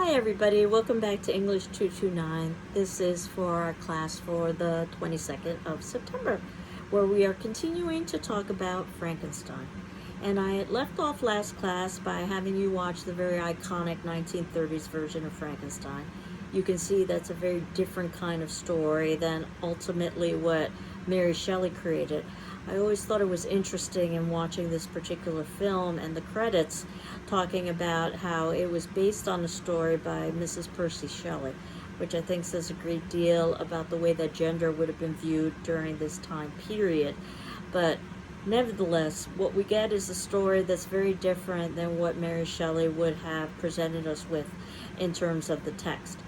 Hi everybody, welcome back to English 229. This is for our class for the 22nd of September, where we are continuing to talk about Frankenstein. And I had left off last class by having you watch the very iconic 1930s version of Frankenstein. You can see that's a very different kind of story than ultimately what Mary Shelley created. I always thought it was interesting in watching this particular film and the credits talking about how it was based on a story by Mrs. Percy Shelley, which I think says a great deal about the way that gender would have been viewed during this time period. But nevertheless, what we get is a story that's very different than what Mary Shelley would have presented us with in terms of the text.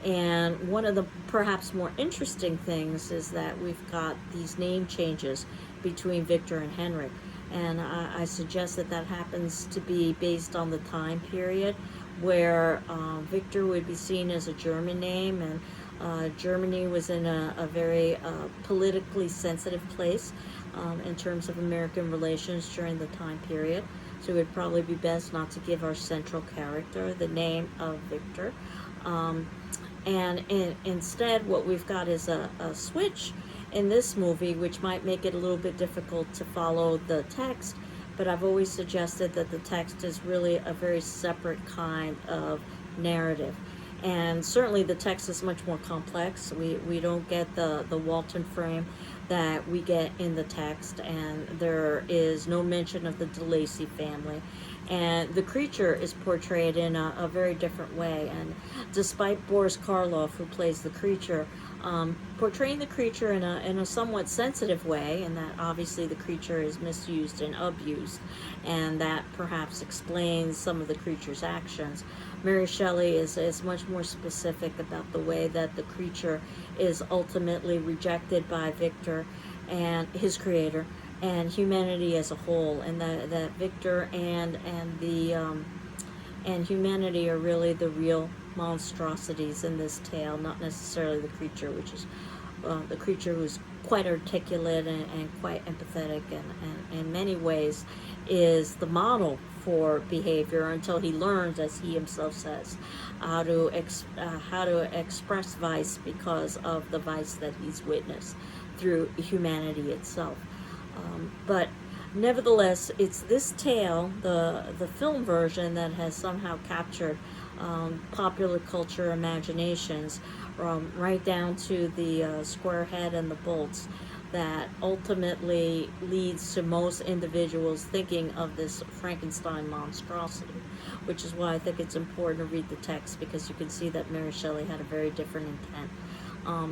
And one of the perhaps more interesting things is that we've got these name changes between Victor and Henry. And I suggest that that happens to be based on the time period where Victor would be seen as a German name, and Germany was in a very politically sensitive place in terms of American relations during the time period. So it would probably be best not to give our central character the name of Victor. Instead, what we've got is a switch in this movie, which might make it a little bit difficult to follow the text, but I've always suggested that the text is really a very separate kind of narrative. And certainly the text is much more complex. We don't get the Walton frame that we get in the text, and there is no mention of the DeLacy family. And the creature is portrayed in a very different way. And despite Boris Karloff, who plays the creature, portraying the creature in a somewhat sensitive way, and that obviously the creature is misused and abused, and that perhaps explains some of the creature's actions. Mary Shelley is much more specific about the way that the creature is ultimately rejected by Victor and his creator and humanity as a whole, and that Victor and humanity are really the real monstrosities in this tale, not necessarily the creature, which is the creature who's quite articulate and quite empathetic, and in many ways is the model for behavior until he learns, as he himself says, how to express vice because of the vice that he's witnessed through humanity itself. But nevertheless, it's this tale, the film version, that has somehow captured popular culture imaginations, right down to the square head and the bolts, that ultimately leads to most individuals thinking of this Frankenstein monstrosity, which is why I think it's important to read the text, because you can see that Mary Shelley had a very different intent.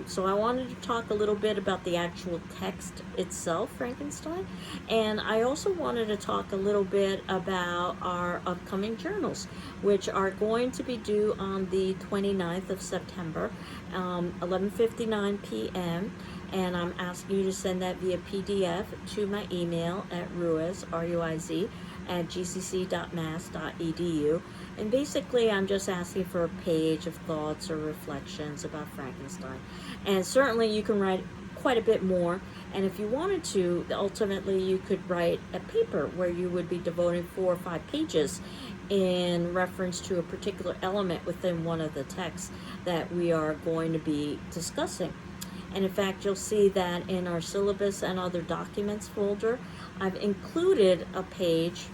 So I wanted to talk a little bit about the actual text itself, Frankenstein, and I also wanted to talk a little bit about our upcoming journals, which are going to be due on the 29th of September, 11:59 p.m., and I'm asking you to send that via PDF to my email at ruiz, R-U-I-Z, at gcc.mass.edu. And basically, I'm just asking for a page of thoughts or reflections about Frankenstein. And certainly, you can write quite a bit more. And if you wanted to, ultimately, you could write a paper where you would be devoting 4 or 5 pages in reference to a particular element within one of the texts that we are going to be discussing. And in fact, you'll see that in our syllabus and other documents folder, I've included a page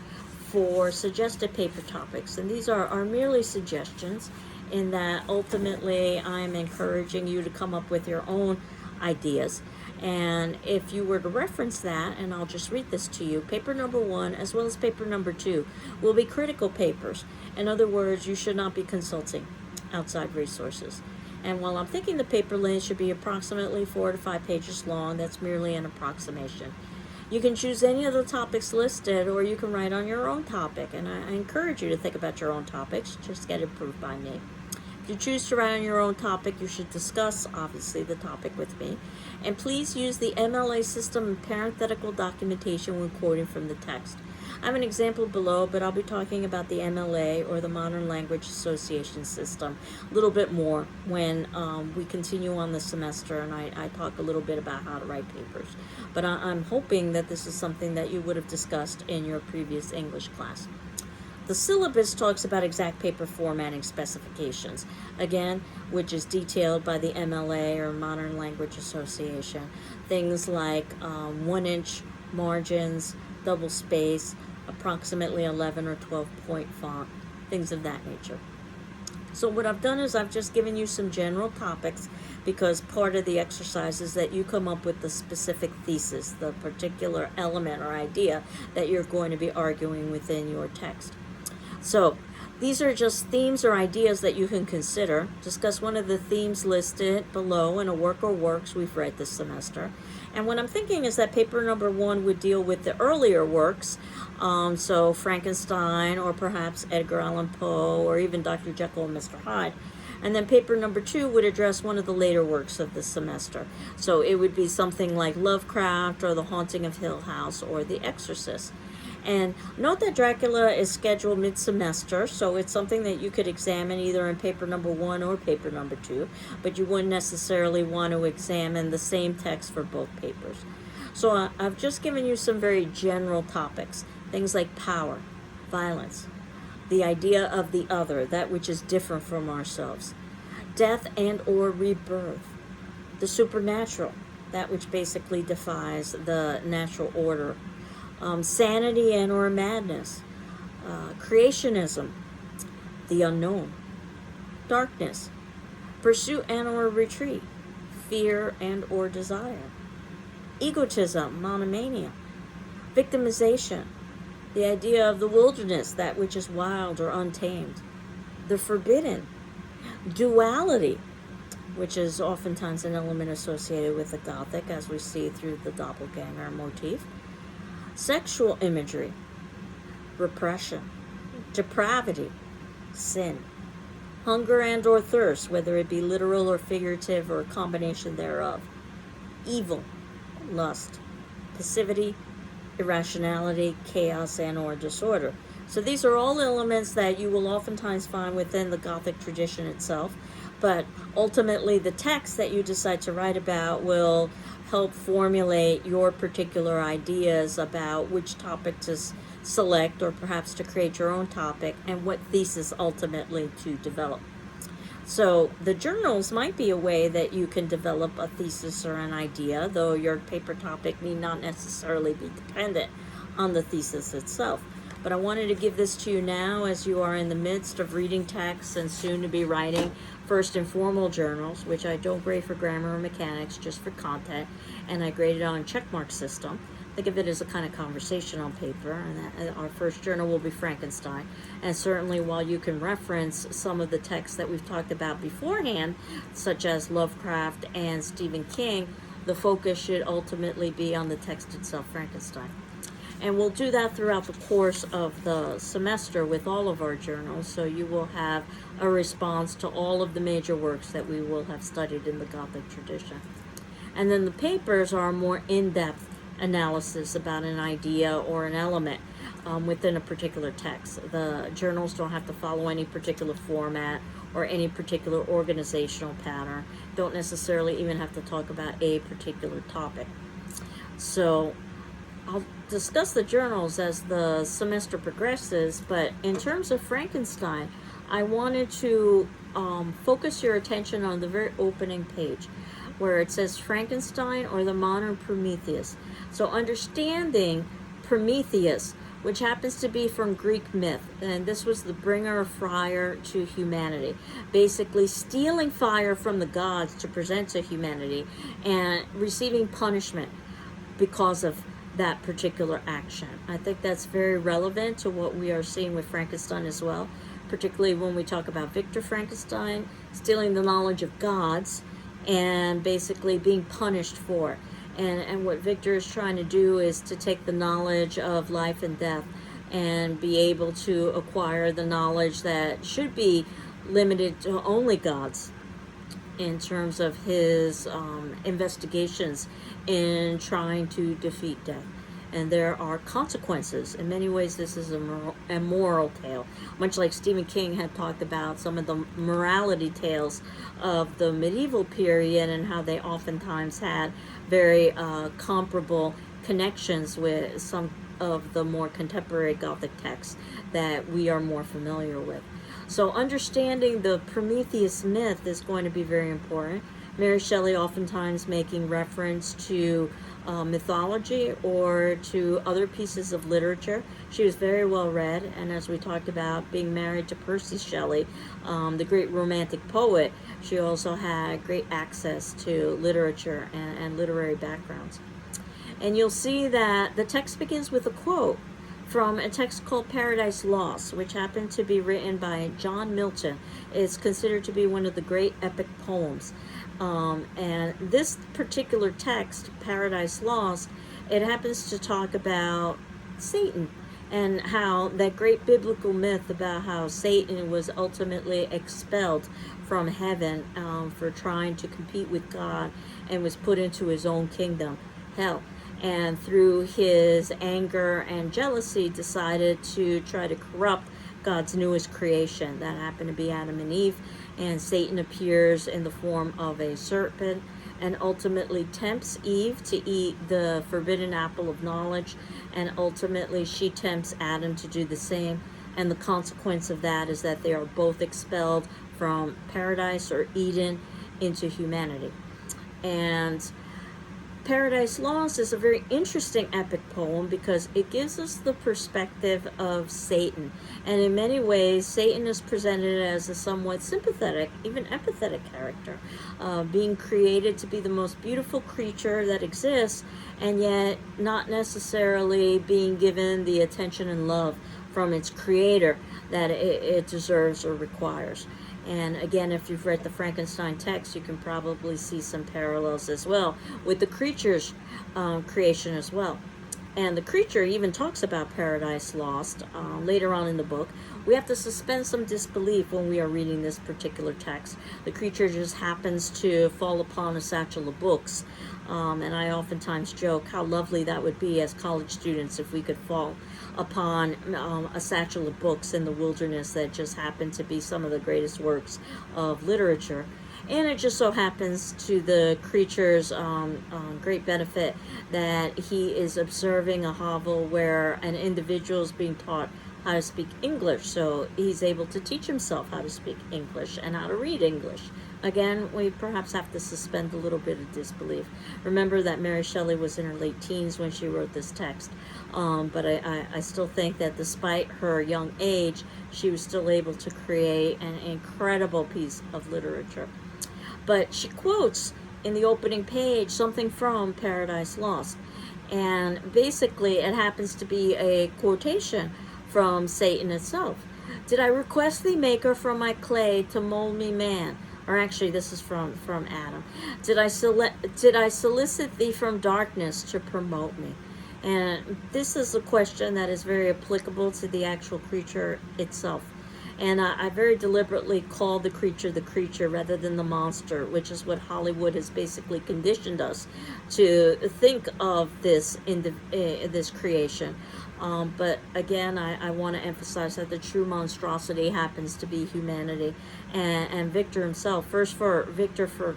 for suggested paper topics. And these are merely suggestions, in that ultimately I'm encouraging you to come up with your own ideas. And if you were to reference that, and I'll just read this to you, paper number 1 as well as paper number 2 will be critical papers. In other words, you should not be consulting outside resources. And while I'm thinking the paper length should be approximately 4 to 5 pages long, that's merely an approximation. You can choose any of the topics listed, or you can write on your own topic. And I encourage you to think about your own topics. Just get approved by me. If you choose to write on your own topic, you should discuss, obviously, the topic with me. And please use the MLA system and parenthetical documentation when quoting from the text. I have an example below, but I'll be talking about the MLA, or the Modern Language Association system, a little bit more when we continue on the semester, and I talk a little bit about how to write papers. But I'm hoping that this is something that you would have discussed in your previous English class. The syllabus talks about exact paper formatting specifications, again, which is detailed by the MLA or Modern Language Association. Things like 1-inch margins, double space, approximately 11 or 12 point font, things of that nature. So what I've done is I've just given you some general topics, because part of the exercise is that you come up with the specific thesis, the particular element or idea that you're going to be arguing within your text. So these are just themes or ideas that you can consider. Discuss one of the themes listed below in a work or works we've read this semester. And what I'm thinking is that paper number 1 would deal with the earlier works, so Frankenstein, or perhaps Edgar Allan Poe, or even Dr. Jekyll and Mr. Hyde. And then paper number 2 would address one of the later works of the semester. So it would be something like Lovecraft, or The Haunting of Hill House, or The Exorcist. And note that Dracula is scheduled mid-semester, so it's something that you could examine either in paper number 1 or paper number 2, but you wouldn't necessarily want to examine the same text for both papers. So I've just given you some very general topics, things like power, violence, the idea of the other, that which is different from ourselves, death and or rebirth, the supernatural, that which basically defies the natural order, sanity and or madness, creationism, the unknown, darkness, pursuit and or retreat, fear and or desire, egotism, monomania, victimization, the idea of the wilderness, that which is wild or untamed, the forbidden, duality, which is oftentimes an element associated with the Gothic, as we see through the doppelganger motif, sexual imagery, repression, depravity, sin, hunger and or thirst, whether it be literal or figurative or a combination thereof, evil, lust, passivity, irrationality, chaos and or disorder. So these are all elements that you will oftentimes find within the Gothic tradition itself, but ultimately the text that you decide to write about will help formulate your particular ideas about which topic to select, or perhaps to create your own topic, and what thesis ultimately to develop. So the journals might be a way that you can develop a thesis or an idea, though your paper topic need not necessarily be dependent on the thesis itself. But I wanted to give this to you now, as you are in the midst of reading texts and soon to be writing first informal journals, which I don't grade for grammar or mechanics, just for content, and I grade it on a checkmark system. Think of it as a kind of conversation on paper, and our first journal will be Frankenstein. And certainly, while you can reference some of the texts that we've talked about beforehand, such as Lovecraft and Stephen King, the focus should ultimately be on the text itself, Frankenstein. And we'll do that throughout the course of the semester with all of our journals, so you will have a response to all of the major works that we will have studied in the Gothic tradition. And then the papers are more in-depth analysis about an idea or an element within a particular text. The journals don't have to follow any particular format or any particular organizational pattern, don't necessarily even have to talk about a particular topic. So I'll discuss the journals as the semester progresses, but in terms of Frankenstein, I wanted to focus your attention on the very opening page, where it says Frankenstein or the modern Prometheus. So understanding Prometheus, which happens to be from Greek myth, and this was the bringer of fire to humanity, basically stealing fire from the gods to present to humanity and receiving punishment because of that particular action. I think that's very relevant to what we are seeing with Frankenstein as well, particularly when we talk about Victor Frankenstein stealing the knowledge of gods and basically being punished for it. And what Victor is trying to do is to take the knowledge of life and death and be able to acquire the knowledge that should be limited to only gods, in terms of his investigations in trying to defeat death. And there are consequences. In many ways, this is a moral tale, much like Stephen King had talked about some of the morality tales of the medieval period and how they oftentimes had very comparable connections with some of the more contemporary Gothic texts that we are more familiar with. So understanding the Prometheus myth is going to be very important. Mary Shelley oftentimes making reference to mythology or to other pieces of literature. She was very well read, and as we talked about, being married to Percy Shelley, the great romantic poet, she also had great access to literature and literary backgrounds. And you'll see that the text begins with a quote from a text called Paradise Lost, which happened to be written by John Milton. It's considered to be one of the great epic poems. And this particular text, Paradise Lost, it happens to talk about Satan and how that great biblical myth about how Satan was ultimately expelled from heaven for trying to compete with God and was put into his own kingdom, hell. And through his anger and jealousy decided to try to corrupt God's newest creation. That happened to be Adam and Eve. And Satan appears in the form of a serpent and ultimately tempts Eve to eat the forbidden apple of knowledge. And ultimately she tempts Adam to do the same. And the consequence of that is that they are both expelled from paradise or Eden into humanity. And Paradise Lost is a very interesting epic poem because it gives us the perspective of Satan. And in many ways, Satan is presented as a somewhat sympathetic, even empathetic character, being created to be the most beautiful creature that exists, and yet not necessarily being given the attention and love from its creator that it deserves or requires. And again, if you've read the Frankenstein text, you can probably see some parallels as well with the creature's creation as well. And the creature even talks about Paradise Lost later on in the book. We have to suspend some disbelief when we are reading this particular text. The creature just happens to fall upon a satchel of books. And I oftentimes joke how lovely that would be as college students if we could fall upon a satchel of books in the wilderness that just happen to be some of the greatest works of literature. And it just so happens to the creature's great benefit that he is observing a hovel where an individual is being taught how to speak English. So he's able to teach himself how to speak English and how to read English. Again, we perhaps have to suspend a little bit of disbelief. Remember that Mary Shelley was in her late teens when she wrote this text. But I still think that despite her young age, she was still able to create an incredible piece of literature. But she quotes in the opening page something from Paradise Lost. And basically it happens to be a quotation from Satan itself. Did I request thee, maker, from my clay to mold me man? Or actually, this is from Adam. Did I solicit thee from darkness to promote me? And this is a question that is very applicable to the actual creature itself. And I very deliberately call the creature rather than the monster, which is what Hollywood has basically conditioned us to think of this this creation. But again, I want to emphasize that the true monstrosity happens to be humanity, and Victor himself. First, for Victor for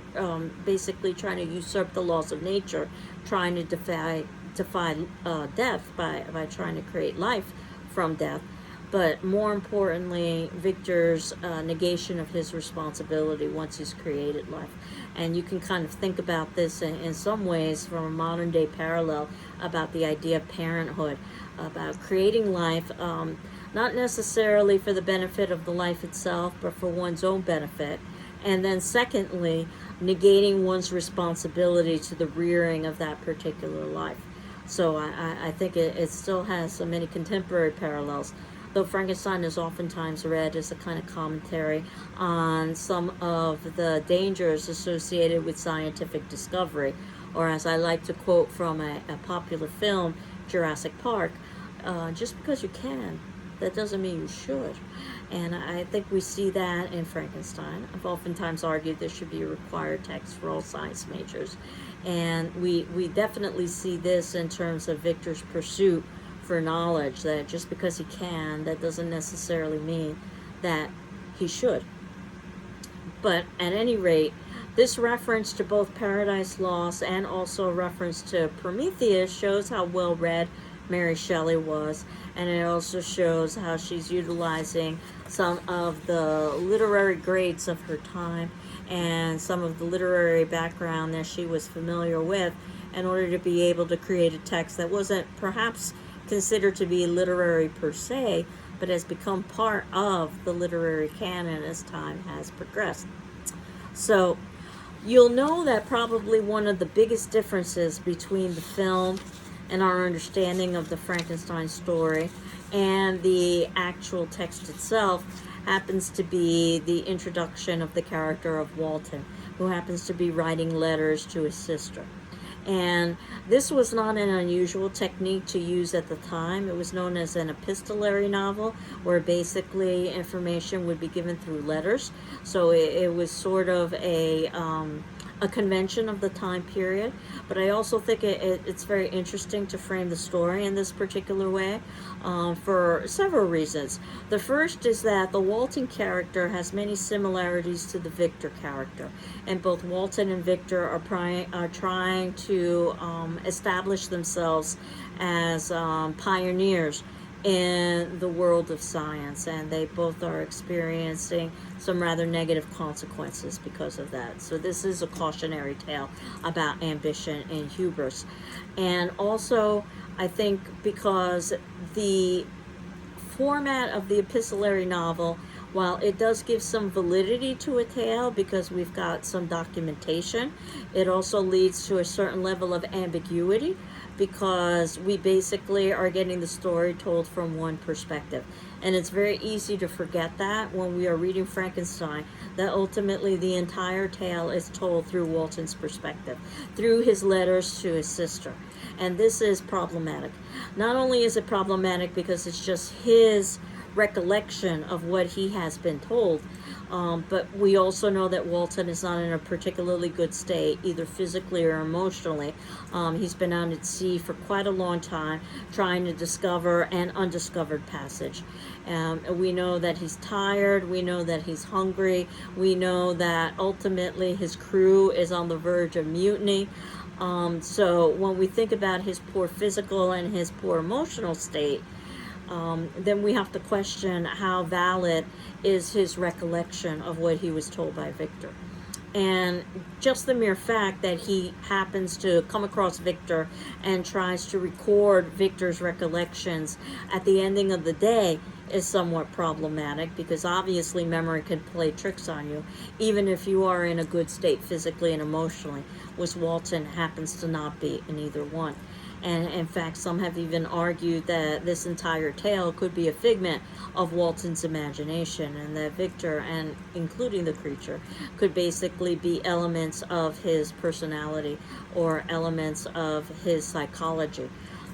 basically trying to usurp the laws of nature, trying to defy death by trying to create life from death. But more importantly, Victor's negation of his responsibility once he's created life. And you can kind of think about this in some ways from a modern day parallel about the idea of parenthood, about creating life, not necessarily for the benefit of the life itself, but for one's own benefit. And then secondly, negating one's responsibility to the rearing of that particular life. So I think it still has so many contemporary parallels. Though Frankenstein is oftentimes read as a kind of commentary on some of the dangers associated with scientific discovery, or as I like to quote from a popular film, Jurassic Park, just because you can, that doesn't mean you should. And I think we see that in Frankenstein. I've oftentimes argued there should be a required text for all science majors. And we definitely see this in terms of Victor's pursuit for knowledge, that just because he can, that doesn't necessarily mean that he should. But at any rate, this reference to both Paradise Lost and also a reference to Prometheus shows how well read Mary Shelley was, and it also shows how she's utilizing some of the literary grades of her time and some of the literary background that she was familiar with in order to be able to create a text that wasn't perhaps considered to be literary per se, but has become part of the literary canon as time has progressed. So you'll know that probably one of the biggest differences between the film and our understanding of the Frankenstein story and the actual text itself happens to be the introduction of the character of Walton, who happens to be writing letters to his sister. And this was not an unusual technique to use at the time. It was known as an epistolary novel, where basically information would be given through letters. So it was sort of a convention of the time period. But I also think it's very interesting to frame the story in this particular way for several reasons. The first is that the Walton character has many similarities to the Victor character, and both Walton and Victor are trying to establish themselves as pioneers in the world of science, and they both are experiencing some rather negative consequences because of that. So this is a cautionary tale about ambition and hubris. And also, I think because the format of the epistolary novel, while it does give some validity to a tale because we've got some documentation, it also leads to a certain level of ambiguity because we basically are getting the story told from one perspective. And it's very easy to forget that when we are reading Frankenstein, that ultimately the entire tale is told through Walton's perspective, through his letters to his sister. And this is problematic. Not only is it problematic because it's just his recollection of what he has been told, but we also know that Walton is not in a particularly good state, either physically or emotionally. He's been out at sea for quite a long time, trying to discover an undiscovered passage. We know that he's tired, we know that he's hungry, we know that ultimately his crew is on the verge of mutiny. So when we think about his poor physical and his poor emotional state, then we have to question how valid is his recollection of what he was told by Victor. And just the mere fact that he happens to come across Victor and tries to record Victor's recollections at the ending of the day is somewhat problematic, because obviously memory can play tricks on you, even if you are in a good state physically and emotionally, which Walton happens to not be in either one. And in fact, some have even argued that this entire tale could be a figment of Walton's imagination, and that Victor, and including the creature, could basically be elements of his personality or elements of his psychology.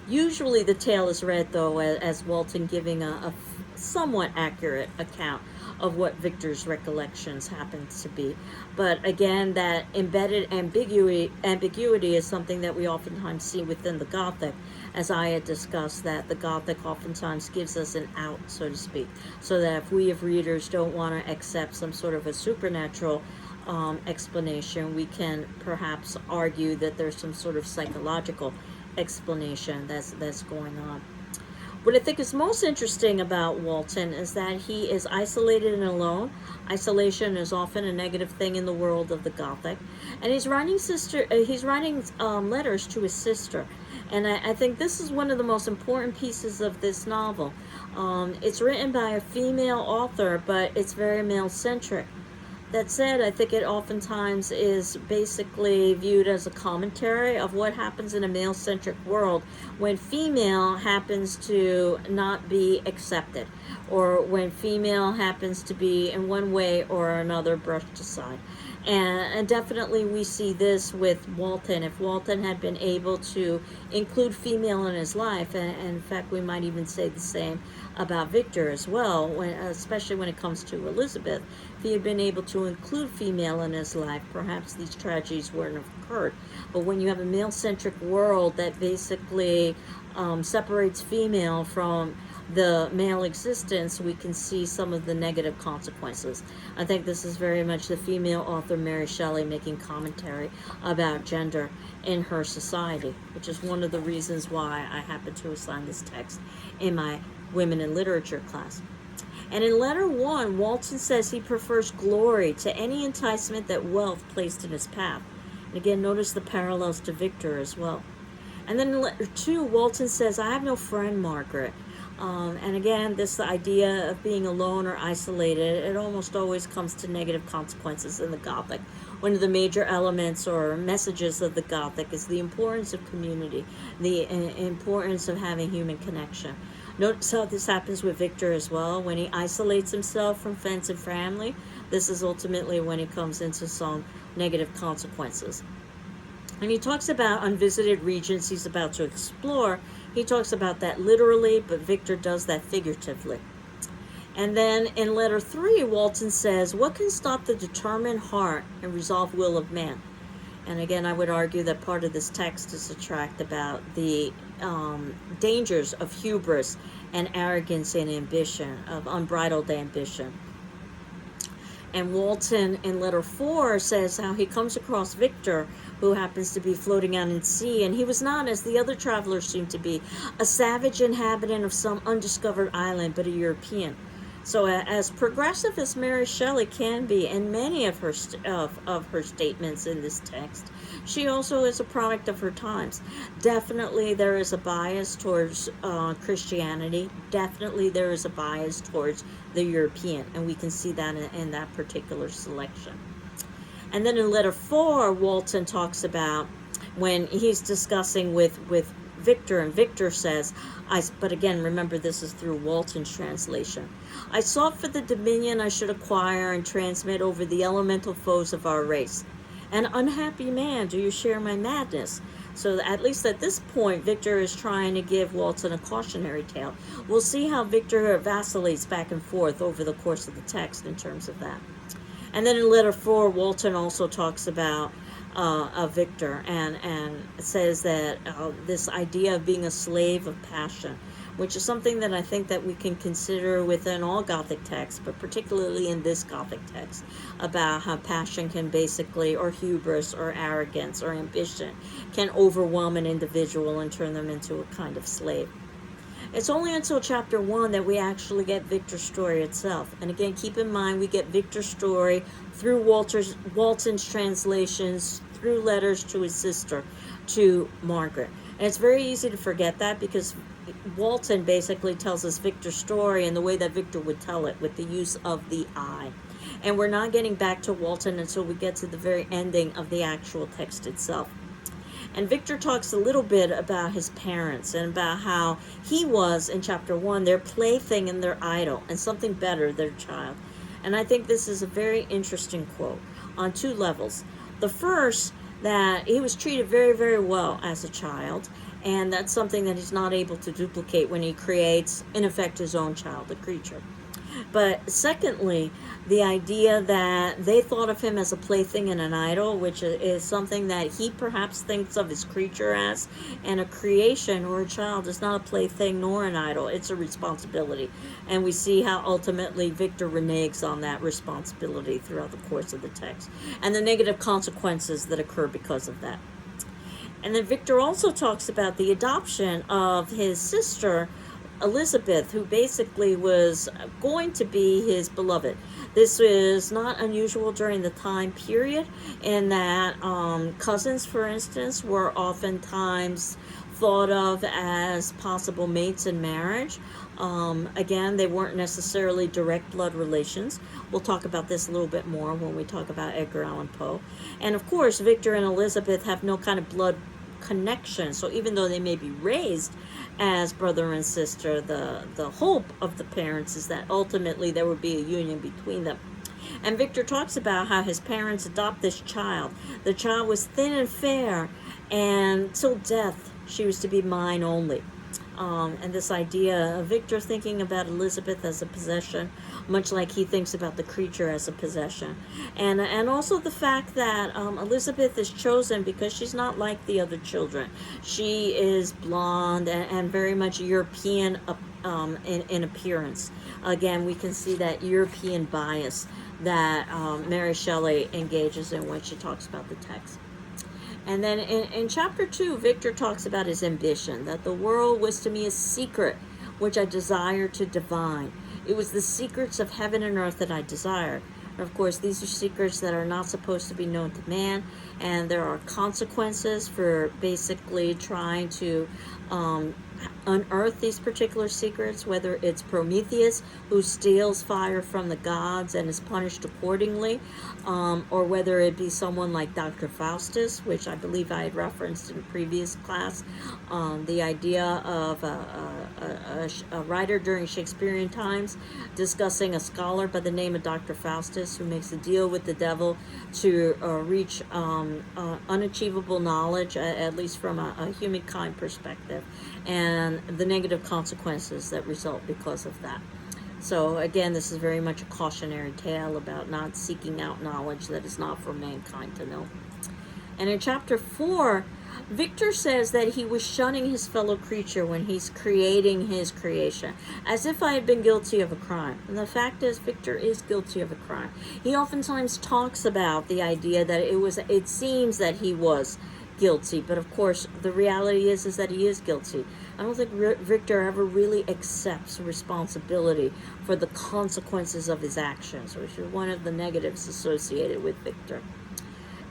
Usually the tale is read, though, as Walton giving a somewhat accurate account of what Victor's recollections happens to be. But again, that embedded ambiguity is something that we oftentimes see within the Gothic, as I had discussed, that the Gothic oftentimes gives us an out, so to speak, so that if we as readers don't want to accept some sort of a supernatural explanation, we can perhaps argue that there's some sort of psychological explanation that's going on. What I think is most interesting about Walton is that he is isolated and alone. Isolation is often a negative thing in the world of the Gothic, and he's writing letters to his sister. And I think this is one of the most important pieces of this novel. It's written by a female author, but it's very male-centric. That said, I think it oftentimes is basically viewed as a commentary of what happens in a male-centric world when female happens to not be accepted, or when female happens to be in one way or another brushed aside. And definitely we see this with Walton. If Walton had been able to include female in his life, and in fact we might even say the same about Victor as well, especially when it comes to Elizabeth, if he had been able to include female in his life, perhaps these tragedies wouldn't have occurred. But when you have a male-centric world that basically separates female from the male existence, we can see some of the negative consequences. I think this is very much the female author Mary Shelley making commentary about gender in her society, which is one of the reasons why I happen to assign this text in my Women in Literature class. And in letter 1, Walton says he prefers glory to any enticement that wealth placed in his path. And again, notice the parallels to Victor as well. And then in letter 2, Walton says, I have no friend, Margaret. And again, this idea of being alone or isolated, it almost always comes to negative consequences in the Gothic. One of the major elements or messages of the Gothic is the importance of community, the importance of having human connection. Notice how this happens with Victor as well. When he isolates himself from friends and family, this is ultimately when he comes into some negative consequences. And he talks about unvisited regions he's about to explore. He talks about that literally, but Victor does that figuratively. And then in letter 3, Walton says, what can stop the determined heart and resolved will of man? And again, I would argue that part of this text is a tract about the dangers of hubris and arrogance and ambition, of unbridled ambition. And Walton in letter 4 says how he comes across Victor, who happens to be floating out in sea, and he was not, as the other travelers seemed to be, a savage inhabitant of some undiscovered island, but a European. So as progressive as Mary Shelley can be in many of her statements in this text, she also is a product of her times. Definitely there is a bias towards Christianity. Definitely there is a bias towards the European, and we can see that in that particular selection. And then in letter 4, Walton talks about when he's discussing with Victor, and Victor says, but again, remember this is through Walton's translation, I sought for the dominion I should acquire and transmit over the elemental foes of our race. An unhappy man, do you share my madness? So at least at this point, Victor is trying to give Walton a cautionary tale. We'll see how Victor vacillates back and forth over the course of the text in terms of that. And then in letter 4, Walton also talks about Victor and says that this idea of being a slave of passion, which is something that I think that we can consider within all Gothic texts, but particularly in this Gothic text, about how passion can basically, or hubris, or arrogance, or ambition, can overwhelm an individual and turn them into a kind of slave. It's only until chapter 1 that we actually get Victor's story itself. And again, keep in mind, we get Victor's story through Walton's translations, through letters to his sister, to Margaret. And it's very easy to forget that because Walton basically tells us Victor's story in the way that Victor would tell it, with the use of the I. And we're not getting back to Walton until we get to the very ending of the actual text itself. And Victor talks a little bit about his parents and about how he was, in chapter 1, their plaything and their idol, and something better, their child. And I think this is a very interesting quote on 2 levels. The first, that he was treated very, very well as a child, and that's something that he's not able to duplicate when he creates, in effect, his own child, the creature. But secondly, the idea that they thought of him as a plaything and an idol, which is something that he perhaps thinks of his creature as, and a creation or a child is not a plaything nor an idol. It's a responsibility. And we see how ultimately Victor reneges on that responsibility throughout the course of the text, and the negative consequences that occur because of that. And then Victor also talks about the adoption of his sister, Elizabeth, who basically was going to be his beloved. This is not unusual during the time period, in that cousins, for instance, were oftentimes thought of as possible mates in marriage. Again, they weren't necessarily direct blood relations. We'll talk about this a little bit more when we talk about Edgar Allan Poe. And of course, Victor and Elizabeth have no kind of blood connection. So even though they may be raised as brother and sister, the hope of the parents is that ultimately there would be a union between them. And Victor talks about how his parents adopt this child. The child was thin and fair, and till death she was to be mine only. And this idea of Victor thinking about Elizabeth as a possession, much like he thinks about the creature as a possession. And also the fact that Elizabeth is chosen because she's not like the other children. She is blonde and very much European in appearance. Again, we can see that European bias that Mary Shelley engages in when she talks about the text. And then in chapter 2, Victor talks about his ambition, that the world was to me a secret which I desired to divine. It was the secrets of heaven and earth that I desired. And of course, these are secrets that are not supposed to be known to man, and there are consequences for basically trying to unearth these particular secrets, whether it's Prometheus, who steals fire from the gods and is punished accordingly, or whether it be someone like Dr. Faustus, which I believe I had referenced in a previous class, the idea of a writer during Shakespearean times discussing a scholar by the name of Dr. Faustus, who makes a deal with the devil to reach unachievable knowledge, at least from a humankind perspective, and the negative consequences that result because of that. So again, this is very much a cautionary tale about not seeking out knowledge that is not for mankind to know. And in chapter 4, Victor says that he was shunning his fellow creature when he's creating his creation, as if I had been guilty of a crime. And the fact is, Victor is guilty of a crime. He oftentimes talks about the idea that it seems that he was guilty, but of course the reality is that he is guilty. I don't think Victor ever really accepts responsibility for the consequences of his actions, which is one of the negatives associated with Victor.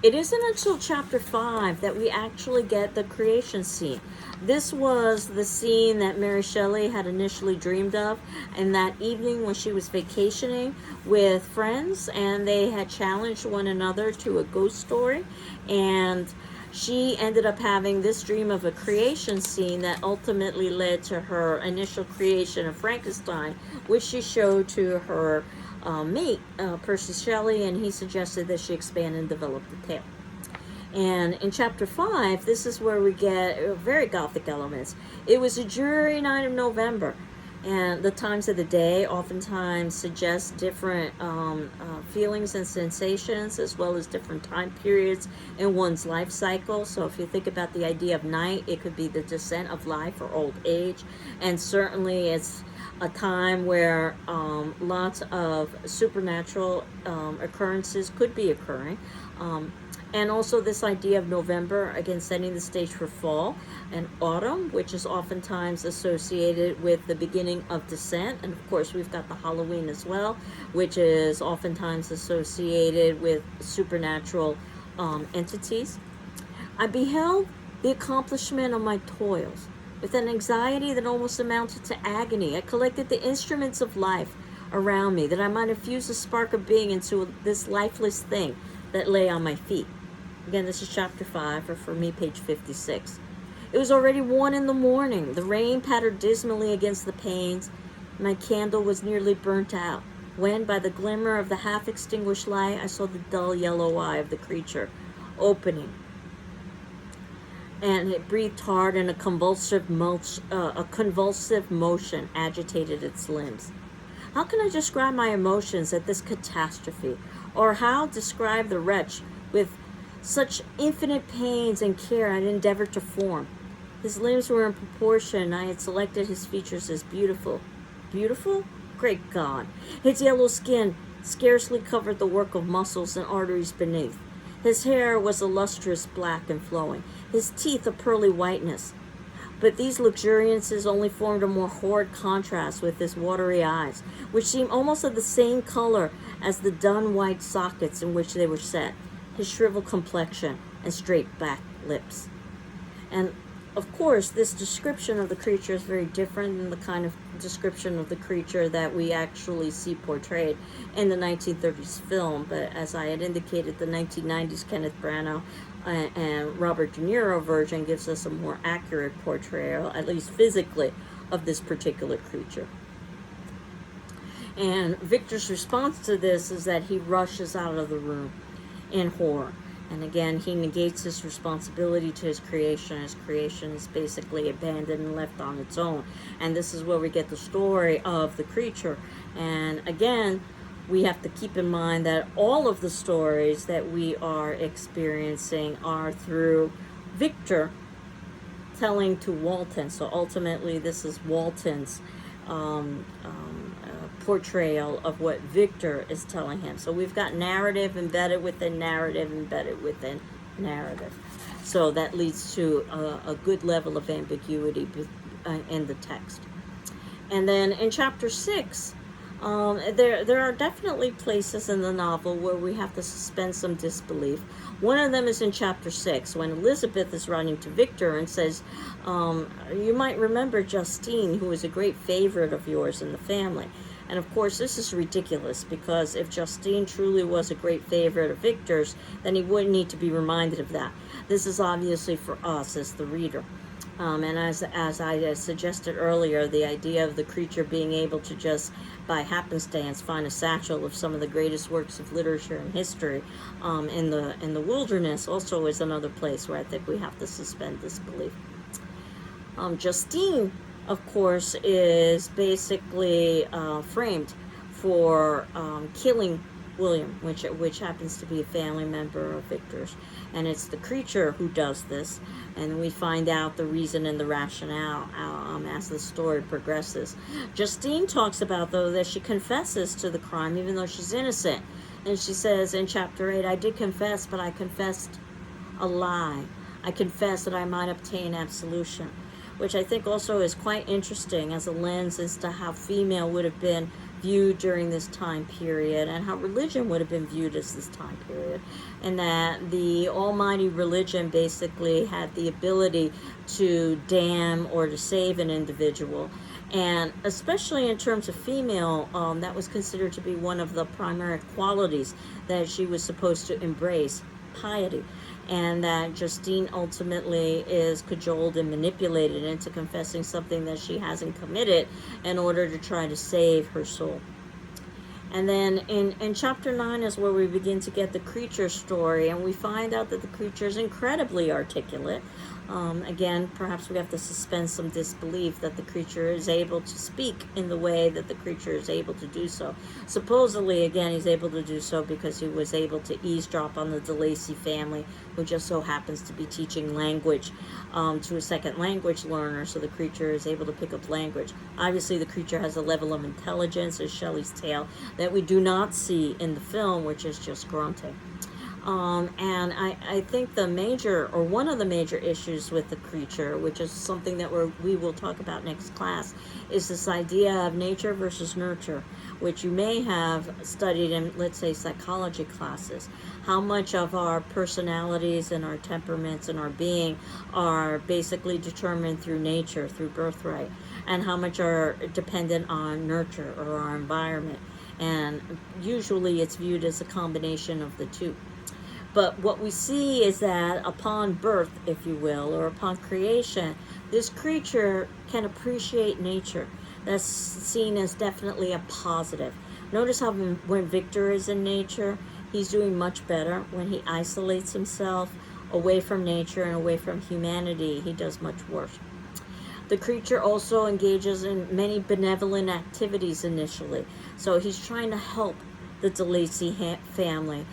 It isn't until chapter 5 that we actually get the creation scene. This was the scene that Mary Shelley had initially dreamed of, and that evening when she was vacationing with friends, and they had challenged one another to a ghost story, and she ended up having this dream of a creation scene that ultimately led to her initial creation of Frankenstein, which she showed to her mate, Percy Shelley, and he suggested that she expand and develop the tale. And in chapter 5, this is where we get very gothic elements. It was a dreary night of November, and the times of the day oftentimes suggest different feelings and sensations, as well as different time periods in one's life cycle. So if you think about the idea of night, it could be the descent of life or old age, and certainly it's a time where lots of supernatural occurrences could be occurring. And also this idea of November, again, setting the stage for fall and autumn, which is oftentimes associated with the beginning of descent. And of course, we've got the Halloween as well, which is oftentimes associated with supernatural entities. I beheld the accomplishment of my toils with an anxiety that almost amounted to agony. I collected the instruments of life around me, that I might infuse a spark of being into this lifeless thing that lay on my feet. Again, this is chapter 5, or for me, page 56. It was already 1 a.m. The rain pattered dismally against the panes. My candle was nearly burnt out, when, by the glimmer of the half-extinguished light, I saw the dull yellow eye of the creature opening, and it breathed hard, and a convulsive motion agitated its limbs. How can I describe my emotions at this catastrophe, or how describe the wretch with such infinite pains and care I had endeavored to form? His limbs were in proportion. I had selected his features as beautiful. Beautiful? Great God! His yellow skin scarcely covered the work of muscles and arteries beneath. His hair was a lustrous black and flowing, his teeth a pearly whiteness. But these luxuriances only formed a more horrid contrast with his watery eyes, which seemed almost of the same color as the dun white sockets in which they were set, his shriveled complexion and straight back lips. And of course, this description of the creature is very different than the kind of description of the creature that we actually see portrayed in the 1930s film. But as I had indicated, the 1990s Kenneth Branagh and Robert De Niro version gives us a more accurate portrayal, at least physically, of this particular creature. And Victor's response to this is that he rushes out of the room in horror. And again, he negates his responsibility to his creation. His creation is basically abandoned and left on its own. And this is where we get the story of the creature. And again, we have to keep in mind that all of the stories that we are experiencing are through Victor telling to Walton. So ultimately, this is Walton's portrayal of what Victor is telling him. So we've got narrative embedded within narrative embedded within narrative. So that leads to a good level of ambiguity in the text. And then in chapter 6, there are definitely places in the novel where we have to suspend some disbelief. One of them is in chapter 6 when Elizabeth is writing to Victor and says, you might remember Justine, who was a great favorite of yours in the family. And of course, this is ridiculous, because if Justine truly was a great favorite of Victor's, then he wouldn't need to be reminded of that. This is obviously for us as the reader. And as I suggested earlier, the idea of the creature being able to just by happenstance find a satchel of some of the greatest works of literature and history in the wilderness also is another place where I think we have to suspend disbelief. Justine, of course, is basically framed for killing William, which happens to be a family member of Victor's, and it's the creature who does this, and we find out the reason and the rationale as the story progresses. Justine talks about, though, that she confesses to the crime even though she's innocent, and she says in chapter 8, I did confess, but I confessed a lie. I confessed that I might obtain absolution, which I think also is quite interesting as a lens as to how female would have been viewed during this time period and how religion would have been viewed as this time period, and that the almighty religion basically had the ability to damn or to save an individual, and especially in terms of female, that was considered to be one of the primary qualities that she was supposed to embrace, piety, and that Justine ultimately is cajoled and manipulated into confessing something that she hasn't committed in order to try to save her soul. And then in chapter 9 is where we begin to get the creature story, and we find out that the creature is incredibly articulate. Again, perhaps we have to suspend some disbelief that the creature is able to speak in the way that the creature is able to do so. Supposedly, again, he's able to do so because he was able to eavesdrop on the DeLacy family, who just so happens to be teaching language to a second language learner, so the creature is able to pick up language. Obviously, the creature has a level of intelligence, as Shelley's tale, that we do not see in the film, which is just grunting. And I think the major, or one of the major issues with the creature, which is something that we will talk about next class, is this idea of nature versus nurture, which you may have studied in, let's say, psychology classes. How much of our personalities and our temperaments and our being are basically determined through nature, through birthright, and how much are dependent on nurture or our environment. And usually it's viewed as a combination of the two. But what we see is that upon birth, if you will, or upon creation, this creature can appreciate nature. That's seen as definitely a positive. Notice how when Victor is in nature, he's doing much better. When he isolates himself away from nature and away from humanity, he does much worse. The creature also engages in many benevolent activities initially. So he's trying to help the DeLacy family,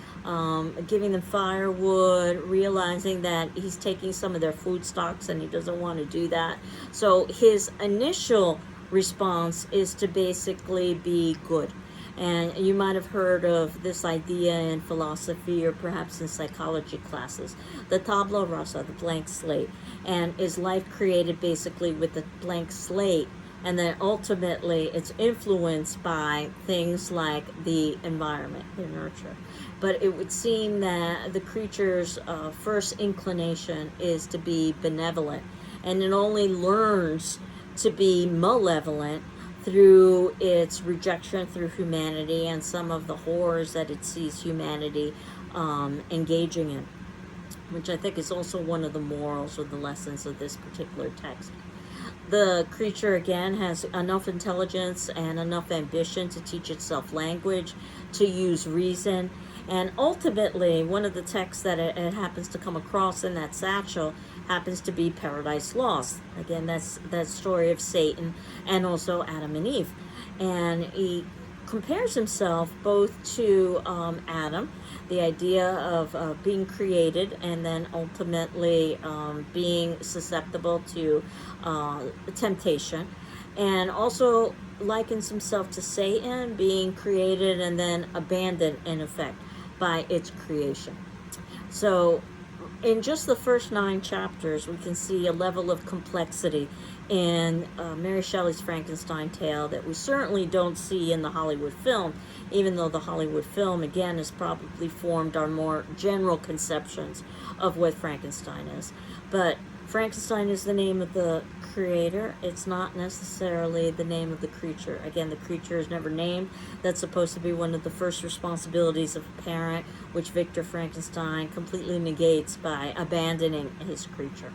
giving them firewood, realizing that he's taking some of their food stocks and he doesn't want to do that. So his initial response is to basically be good. And you might have heard of this idea in philosophy or perhaps in psychology classes, the tabula rasa, the blank slate. And is life created basically with a blank slate? And then ultimately it's influenced by things like the environment, the nurture. But it would seem that the creature's first inclination is to be benevolent, and it only learns to be malevolent through its rejection through humanity and some of the horrors that it sees humanity engaging in, which I think is also one of the morals or the lessons of this particular text. The creature, again, has enough intelligence and enough ambition to teach itself language, to use reason, and ultimately, one of the texts that it happens to come across in that satchel happens to be Paradise Lost. Again, that's that story of Satan and also Adam and Eve. And he compares himself both to Adam, the idea of being created and then ultimately being susceptible to temptation, and also likens himself to Satan, being created and then abandoned in effect by its creation. So in just the first 9 chapters, we can see a level of complexity in Mary Shelley's Frankenstein tale that we certainly don't see in the Hollywood film, even though the Hollywood film, again, has probably formed our more general conceptions of what Frankenstein is. But Frankenstein is the name of the creator. It's not necessarily the name of the creature. Again, the creature is never named. That's supposed to be one of the first responsibilities of a parent, which Victor Frankenstein completely negates by abandoning his creature.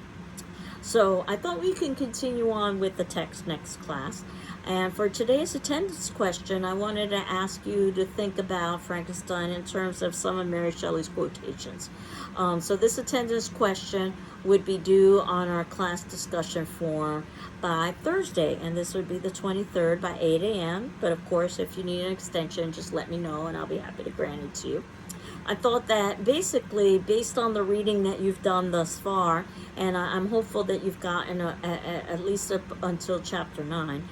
So I thought we can continue on with the text next class. And for today's attendance question, I wanted to ask you to think about Frankenstein in terms of some of Mary Shelley's quotations. So this attendance question would be due on our class discussion forum by Thursday, and this would be the 23rd by 8 a.m. But of course, if you need an extension, just let me know and I'll be happy to grant it to you. I thought that basically, based on the reading that you've done thus far, and I'm hopeful that you've gotten at least up until chapter 9,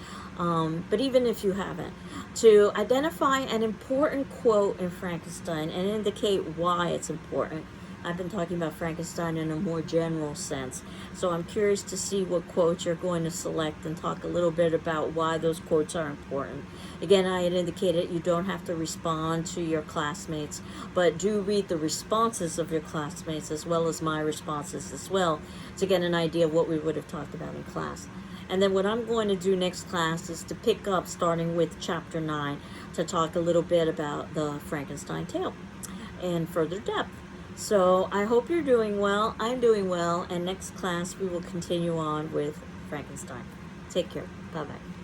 but even if you haven't, to identify an important quote in Frankenstein and indicate why it's important. I've been talking about Frankenstein in a more general sense, so I'm curious to see what quotes you're going to select and talk a little bit about why those quotes are important. Again, I had indicated you don't have to respond to your classmates, but do read the responses of your classmates as well as my responses as well to get an idea of what we would have talked about in class. And then what I'm going to do next class is to pick up starting with chapter 9 to talk a little bit about the Frankenstein tale in further depth. So I hope you're doing well. I'm doing well. And next class we will continue on with Frankenstein. Take care. Bye-bye.